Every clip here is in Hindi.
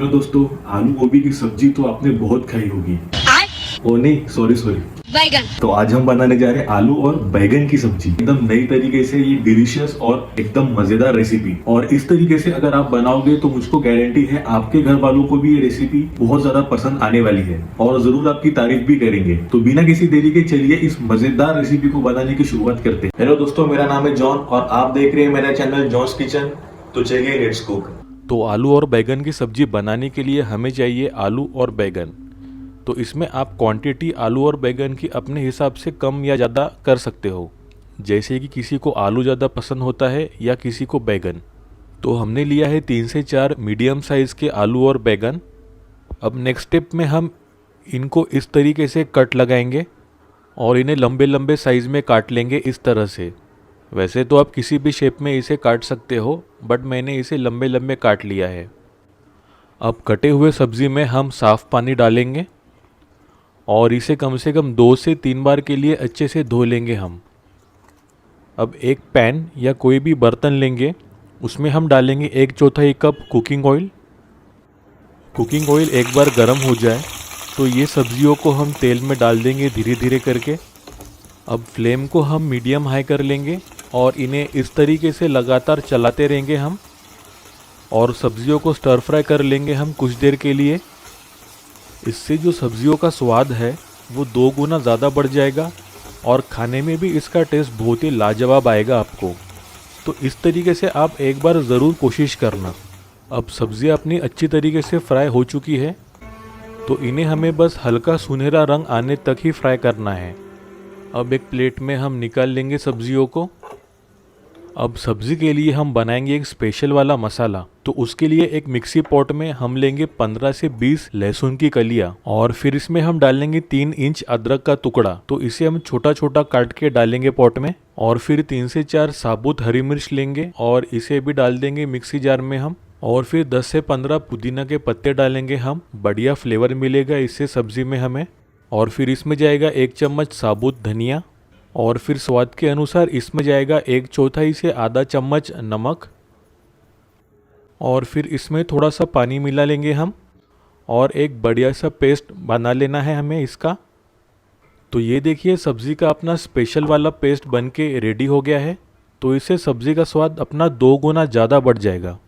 हेलो दोस्तों, आलू गोभी की सब्जी तो आपने बहुत खाई होगी। ओ नहीं, सॉरी बैगन। तो आज हम बनाने जा रहे हैं आलू और बैगन की सब्जी। एकदम नई तरीके से ये डिलीशियस और एकदम मजेदार रेसिपी। और इस तरीके से अगर आप बनाओगे तो मुझको गारंटी है आपके घर वालों को भी ये रेसिपी बहुत ज्यादा पसंद आने वाली है और जरूर आपकी तारीफ भी करेंगे। तो बिना किसी देरी के चलिए इस मजेदार रेसिपी को बनाने की शुरुआत करते हैं। हेलो दोस्तों, मेरा नाम है जॉन और आप देख रहे हैं मेरा चैनल जॉन्स किचन। तो चलिए लेट्स कुक। तो आलू और बैगन की सब्जी बनाने के लिए हमें चाहिए आलू और बैगन। तो इसमें आप क्वांटिटी आलू और बैगन की अपने हिसाब से कम या ज़्यादा कर सकते हो, जैसे कि किसी को आलू ज़्यादा पसंद होता है या किसी को बैगन। तो हमने लिया है 3 से 4 मीडियम साइज़ के आलू और बैगन। अब नेक्स्ट स्टेप में हम इनको इस तरीके से कट लगाएंगे और इन्हें लंबे लंबे साइज़ में काट लेंगे इस तरह से। वैसे तो आप किसी भी शेप में इसे काट सकते हो, बट मैंने इसे लंबे लंबे काट लिया है। अब कटे हुए सब्ज़ी में हम साफ़ पानी डालेंगे और इसे कम से कम 2 से 3 बार के लिए अच्छे से धो लेंगे हम। अब एक पैन या कोई भी बर्तन लेंगे, उसमें हम डालेंगे 1/4 cup cooking oil. Cooking oil एक बार गर्म हो जाए तो ये सब्जियों को हम तेल में डाल देंगे धीरे धीरे करके। अब फ्लेम को हम मीडियम हाई कर लेंगे और इन्हें इस तरीके से लगातार चलाते रहेंगे हम, और सब्जियों को स्टर फ्राई कर लेंगे हम कुछ देर के लिए। इससे जो सब्जियों का स्वाद है वो 2 गुना ज़्यादा बढ़ जाएगा और खाने में भी इसका टेस्ट बहुत ही लाजवाब आएगा आपको। तो इस तरीके से आप एक बार ज़रूर कोशिश करना। अब सब्जियां अपनी अच्छी तरीके से फ्राई हो चुकी है, तो इन्हें हमें बस हल्का सुनहरा रंग आने तक ही फ्राई करना है। अब एक प्लेट में हम निकाल लेंगे सब्जियों को। अब सब्ज़ी के लिए हम बनाएंगे एक स्पेशल वाला मसाला। तो उसके लिए एक मिक्सी पॉट में हम लेंगे 15 से 20 लहसुन की कलियां और फिर इसमें हम डालेंगे 3 इंच अदरक का टुकड़ा। तो इसे हम छोटा छोटा काट के डालेंगे पॉट में। और फिर 3 से 4 साबुत हरी मिर्च लेंगे और इसे भी डाल देंगे मिक्सी जार में हम। और फिर 10 से 15 पुदीना के पत्ते डालेंगे हम। बढ़िया फ्लेवर मिलेगा इससे सब्जी में हमें। और फिर इसमें जाएगा 1 चम्मच साबुत धनिया। और फिर स्वाद के अनुसार इसमें जाएगा 1/4 से आधा चम्मच नमक। और फिर इसमें थोड़ा सा पानी मिला लेंगे हम और एक बढ़िया सा पेस्ट बना लेना है हमें इसका। तो ये देखिए सब्ज़ी का अपना स्पेशल वाला पेस्ट बन के रेडी हो गया है। तो इससे सब्ज़ी का स्वाद अपना 2 गुना ज़्यादा बढ़ जाएगा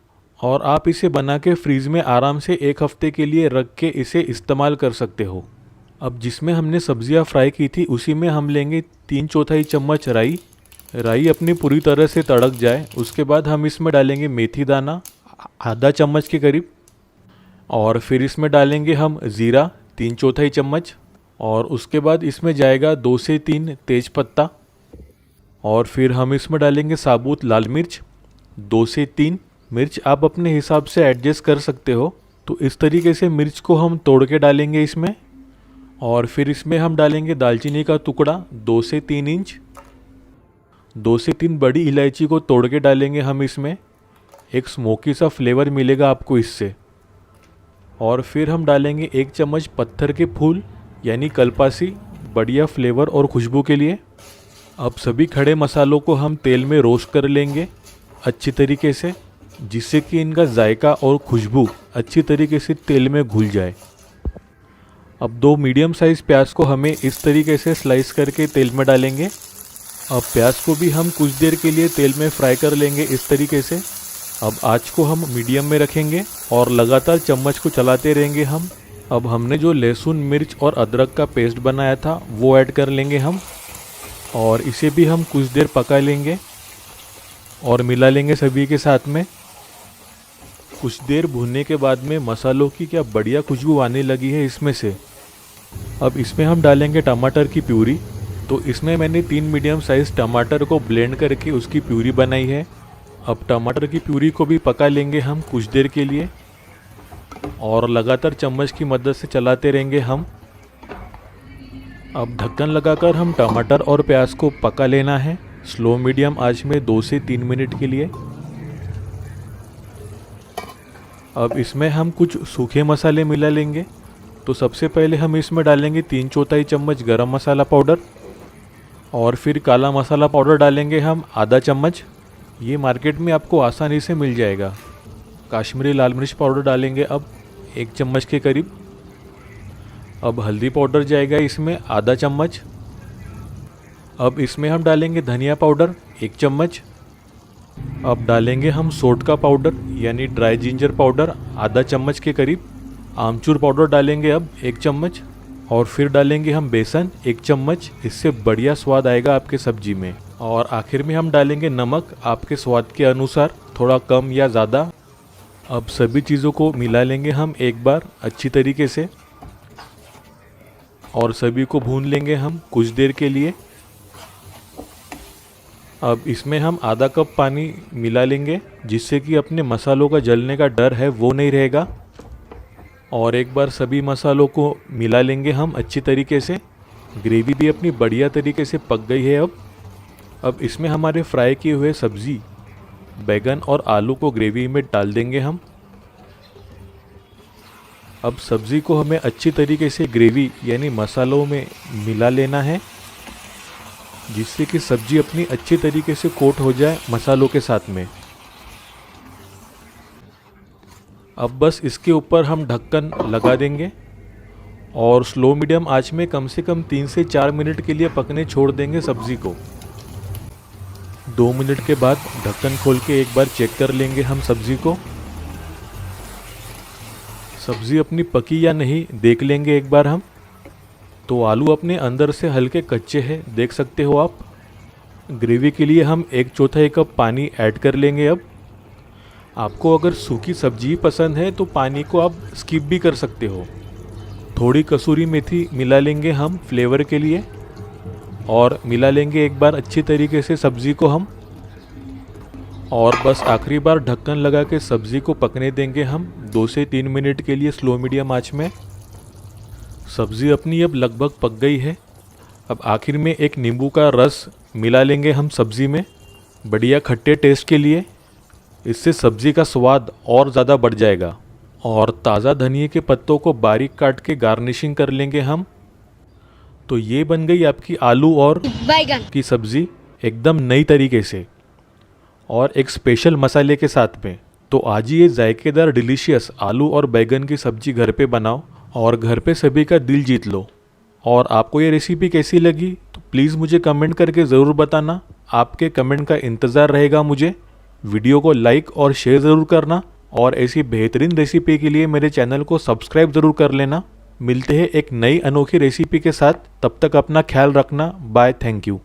और आप इसे बना के फ्रीज में आराम से 1 हफ्ते के लिए रख के इसे इस्तेमाल कर सकते हो। अब जिसमें हमने सब्जियां फ्राई की थी उसी में हम लेंगे 3/4 चम्मच राई। राई अपनी पूरी तरह से तड़क जाए उसके बाद हम इसमें डालेंगे मेथी दाना आधा चम्मच के करीब। और फिर इसमें डालेंगे हम ज़ीरा 3/4 चम्मच। और उसके बाद इसमें जाएगा 2 से 3 तेज पत्ता। और फिर हम इसमें डालेंगे साबुत लाल मिर्च 2 से 3। मिर्च आप अपने हिसाब से एडजस्ट कर सकते हो। तो इस तरीके से मिर्च को हम तोड़ के डालेंगे इसमें। और फिर इसमें हम डालेंगे दालचीनी का टुकड़ा 2 से 3 इंच। 2 से 3 बड़ी इलायची को तोड़ के डालेंगे हम इसमें। एक स्मोकी सा फ्लेवर मिलेगा आपको इससे। और फिर हम डालेंगे 1 चम्मच पत्थर के फूल यानी कलपासी, बढ़िया फ्लेवर और खुशबू के लिए। अब सभी खड़े मसालों को हम तेल में रोस्ट कर लेंगे अच्छी तरीके से, जिससे कि इनका जायका और खुशबू अच्छी तरीके से तेल में घुल जाए। अब 2 मीडियम साइज़ प्याज को हमें इस तरीके से स्लाइस करके तेल में डालेंगे। अब प्याज को भी हम कुछ देर के लिए तेल में फ्राई कर लेंगे इस तरीके से। अब आँच को हम मीडियम में रखेंगे और लगातार चम्मच को चलाते रहेंगे हम। अब हमने जो लहसुन मिर्च और अदरक का पेस्ट बनाया था वो ऐड कर लेंगे हम और इसे भी हम कुछ देर पका लेंगे और मिला लेंगे सभी के साथ में। कुछ देर भूनने के बाद में मसालों की क्या बढ़िया खुशबू आने लगी है इसमें से। अब इसमें हम डालेंगे टमाटर की प्यूरी। तो इसमें मैंने 3 मीडियम साइज़ टमाटर को ब्लेंड करके उसकी प्यूरी बनाई है। अब टमाटर की प्यूरी को भी पका लेंगे हम कुछ देर के लिए और लगातार चम्मच की मदद से चलाते रहेंगे हम। अब ढक्कन लगाकर हम टमाटर और प्याज को पका लेना है स्लो मीडियम आंच में 2 से 3 मिनट के लिए। अब इसमें हम कुछ सूखे मसाले मिला लेंगे। तो सबसे पहले हम इसमें डालेंगे 3/4 चम्मच गरम मसाला पाउडर और फिर काला मसाला पाउडर डालेंगे हम आधा चम्मच। ये मार्केट में आपको आसानी से मिल जाएगा। कश्मीरी लाल मिर्च पाउडर डालेंगे अब 1 चम्मच के करीब। अब हल्दी पाउडर जाएगा इसमें आधा चम्मच। अब इसमें हम डालेंगे धनिया पाउडर 1 चम्मच। अब डालेंगे हम सोट का पाउडर यानी ड्राई जिंजर पाउडर आधा चम्मच के करीब। आमचूर पाउडर डालेंगे अब 1 चम्मच। और फिर डालेंगे हम बेसन 1 चम्मच, इससे बढ़िया स्वाद आएगा आपके सब्जी में। और आखिर में हम डालेंगे नमक आपके स्वाद के अनुसार, थोड़ा कम या ज़्यादा। अब सभी चीज़ों को मिला लेंगे हम एक बार अच्छी तरीके से और सभी को भून लेंगे हम कुछ देर के लिए। अब इसमें हम आधा कप पानी मिला लेंगे जिससे कि अपने मसालों का जलने का डर है वो नहीं रहेगा। और एक बार सभी मसालों को मिला लेंगे हम अच्छी तरीके से। ग्रेवी भी अपनी बढ़िया तरीके से पक गई है। अब इसमें हमारे फ्राई किए हुए सब्ज़ी बैगन और आलू को ग्रेवी में डाल देंगे हम। अब सब्ज़ी को हमें अच्छी तरीके से ग्रेवी यानी मसालों में मिला लेना है जिससे कि सब्ज़ी अपनी अच्छी तरीके से कोट हो जाए मसालों के साथ में। अब बस इसके ऊपर हम ढक्कन लगा देंगे और स्लो मीडियम आंच में कम से कम 3 से 4 मिनट के लिए पकने छोड़ देंगे सब्ज़ी को। 2 मिनट के बाद ढक्कन खोल के एक बार चेक कर लेंगे हम सब्ज़ी को। सब्ज़ी अपनी पकी या नहीं देख लेंगे एक बार हम। तो आलू अपने अंदर से हल्के कच्चे हैं, देख सकते हो आप। ग्रेवी के लिए हम 1/4 कप पानी ऐड कर लेंगे। अब आपको अगर सूखी सब्जी पसंद है तो पानी को आप स्किप भी कर सकते हो। थोड़ी कसूरी मेथी मिला लेंगे हम फ्लेवर के लिए और मिला लेंगे एक बार अच्छी तरीके से सब्ज़ी को हम। और बस आखिरी बार ढक्कन लगा के सब्ज़ी को पकने देंगे हम 2 से 3 मिनट के लिए स्लो मीडियम आंच में। सब्ज़ी अपनी अब लगभग पक गई है। अब आखिर में एक नींबू का रस मिला लेंगे हम सब्ज़ी में बढ़िया खट्टे टेस्ट के लिए। इससे सब्ज़ी का स्वाद और ज़्यादा बढ़ जाएगा। और ताज़ा धनिए के पत्तों को बारीक काट के गार्निशिंग कर लेंगे हम। तो ये बन गई आपकी आलू और बैगन की सब्ज़ी एकदम नई तरीके से और एक स्पेशल मसाले के साथ में। तो आज ही ये जायकेदार डिलीशियस आलू और बैगन की सब्ज़ी घर पे बनाओ और घर पे सभी का दिल जीत लो। और आपको ये रेसिपी कैसी लगी तो प्लीज़ मुझे कमेंट करके ज़रूर बताना। आपके कमेंट का इंतज़ार रहेगा मुझे। वीडियो को लाइक और शेयर ज़रूर करना और ऐसी बेहतरीन रेसिपी के लिए मेरे चैनल को सब्सक्राइब ज़रूर कर लेना। मिलते हैं एक नई अनोखी रेसिपी के साथ, तब तक अपना ख्याल रखना। Bye, thank you.